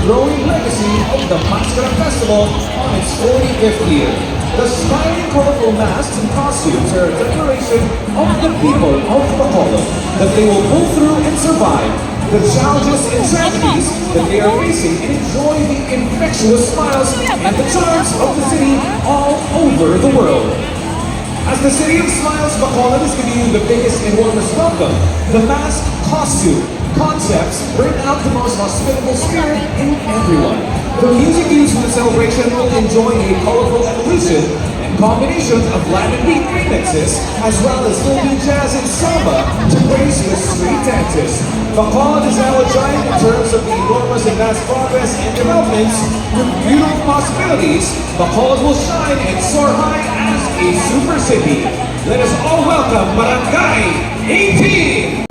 growing legacy of the Mascara Festival on its 45th year. The smiling, colorful masks and costumes are a declaration of the people of Bacolod that they will pull through and survive the challenges and tragedies that they are facing and enjoy the infectious smiles and the charms of the city all over the world. As the City of Smiles, Bacolod is giving you the biggest and warmest welcome. The mask costume concepts bring out the most hospitable spirit in everyone. The music used in the celebration will enjoy a colorful evolution and combination of Latin beat remixes, as well as Philippine jazz and samba to grace the street dances. Bacolod is now a giant in terms of the enormous and vast progress and developments. With beautiful possibilities, Bacolod will shine and soar high as a super city. Let us all welcome Barangay 18!